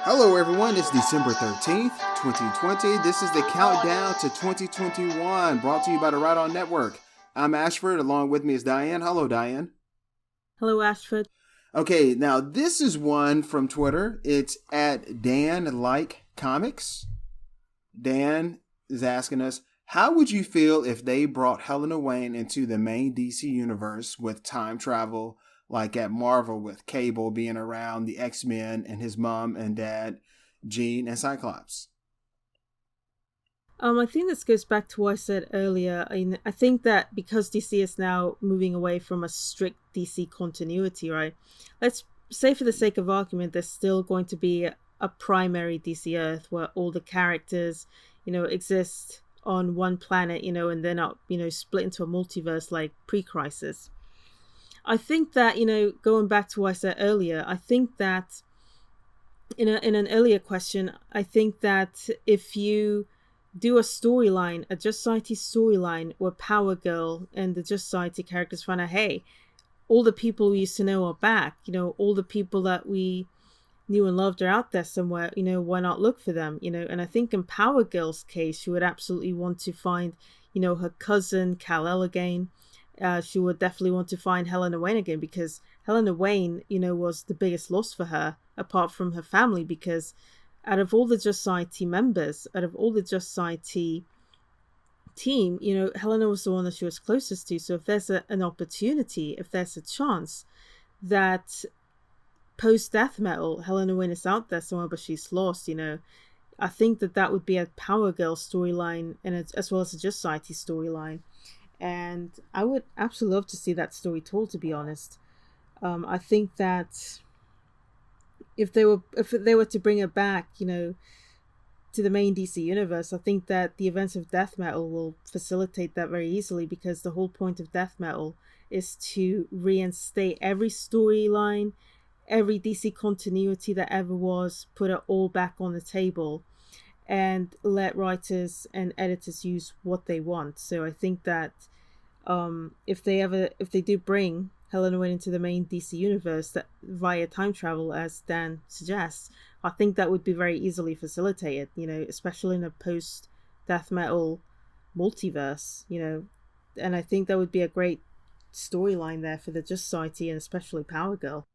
Hello everyone, it's December 13th, 2020. This is the countdown to 2021, brought to you by the Right On Network. I'm Ashford, along with me is Diane. Hello, Diane. Hello, Ashford. Okay, now this is one from Twitter. It's at Dan Like Comics. Dan is asking us, how would you feel if they brought Helena Wayne into the main DC universe with time travel, like at Marvel with Cable being around, the X-Men, and his mom and dad, Jean and Cyclops? I think this goes back to what I said earlier. I think that because DC is now moving away from a strict DC continuity, right? Let's say for the sake of argument, there's still going to be a primary DC Earth where all the characters, exist on one planet, and they're not, split into a multiverse like pre-Crisis. I think that, going back to what I said earlier, I think that in an earlier question, I think that if you do a storyline, a Just Society storyline where Power Girl and the Just Society characters find out, hey, all the people we used to know are back, all the people that we knew and loved are out there somewhere, why not look for them, and I think in Power Girl's case, she would absolutely want to find, her cousin Kal-El again. She would definitely want to find Helena Wayne again, because Helena Wayne, was the biggest loss for her, apart from her family, because out of all the Just Society members, out of all the Just Society team, Helena was the one that she was closest to. So if there's an opportunity, if there's a chance that post-death metal, Helena Wayne is out there somewhere, but she's lost, I think that would be a Power Girl storyline, and as well as a Just Society storyline. And I would absolutely love to see that story told, to be honest. I think that if they were to bring it back, to the main DC universe, I think that the events of death metal will facilitate that very easily, because the whole point of death metal is to reinstate every storyline, every DC continuity that ever was, put it all back on the table, and let writers and editors use what they want. So I think that if they do bring Helena Wayne into the main DC universe that via time travel, as Dan suggests, I think that would be very easily facilitated, especially in a post-death metal multiverse, and I think that would be a great storyline there for the Just Society and especially Power Girl.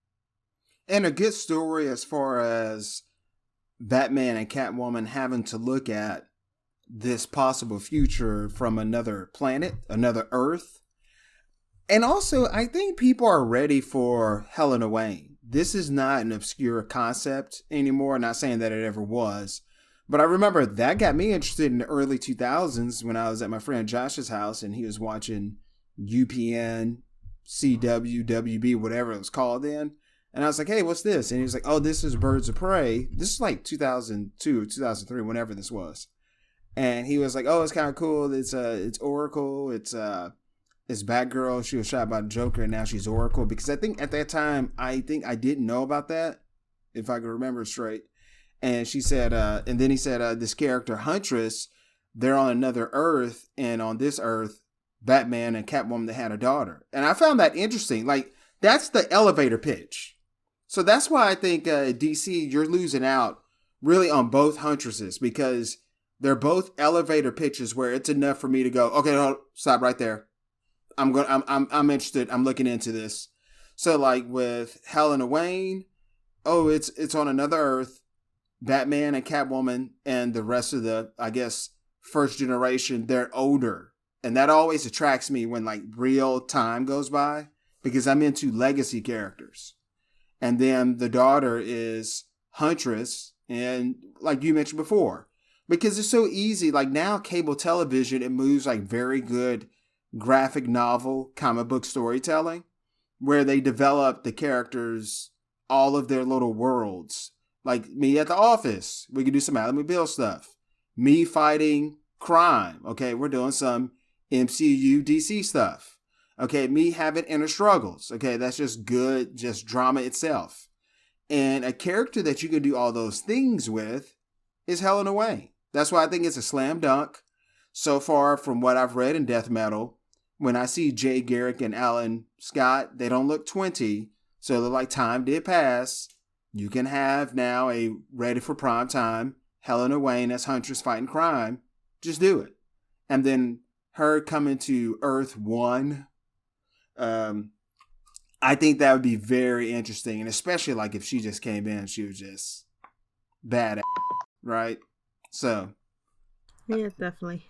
And a good story as far as Batman and Catwoman having to look at this possible future from another planet, another Earth. And also, I think people are ready for Helena Wayne. This is not an obscure concept anymore. Not saying that it ever was. But I remember that got me interested in the early 2000s when I was at my friend Josh's house and he was watching UPN, CW, WB, whatever it was called then. And I was like, hey, what's this? And he was like, oh, this is Birds of Prey. This is like 2002 or 2003, whenever this was. And he was like, oh, it's kind of cool. It's Oracle. It's Batgirl. She was shot by the Joker, and now she's Oracle. Because I think at that time, I didn't know about that, if I can remember straight. And she said, and then he said, this character Huntress, they're on another Earth, and on this Earth, Batman and Catwoman, they had a daughter. And I found that interesting. Like, that's the elevator pitch. So that's why I think DC, you're losing out really on both Huntresses, because they're both elevator pitches where it's enough for me to go, okay, no, stop right there. I'm interested. I'm looking into this. So like with Helena Wayne, oh, it's on another Earth. Batman and Catwoman and the rest of the, I guess, first generation, they're older. And that always attracts me when like real time goes by, because I'm into legacy characters. And then the daughter is Huntress, and like you mentioned before, because it's so easy. Like now, cable television, it moves like very good graphic novel, comic book storytelling, where they develop the characters, all of their little worlds. Like me at the office, we can do some Alamo stuff. Me fighting crime. Okay, we're doing some MCU DC stuff. Okay, me having inner struggles. Okay, that's just good, just drama itself. And a character that you can do all those things with is Helena Wayne. That's why I think it's a slam dunk. So far from what I've read in death metal, when I see Jay Garrick and Alan Scott, they don't look 20. So they're like time did pass. You can have now a ready for prime time Helena Wayne as Huntress fighting crime. Just do it. And then her coming to Earth 1. I think that would be very interesting. And especially like if she just came in, she was just badass, right? So. Yeah, definitely.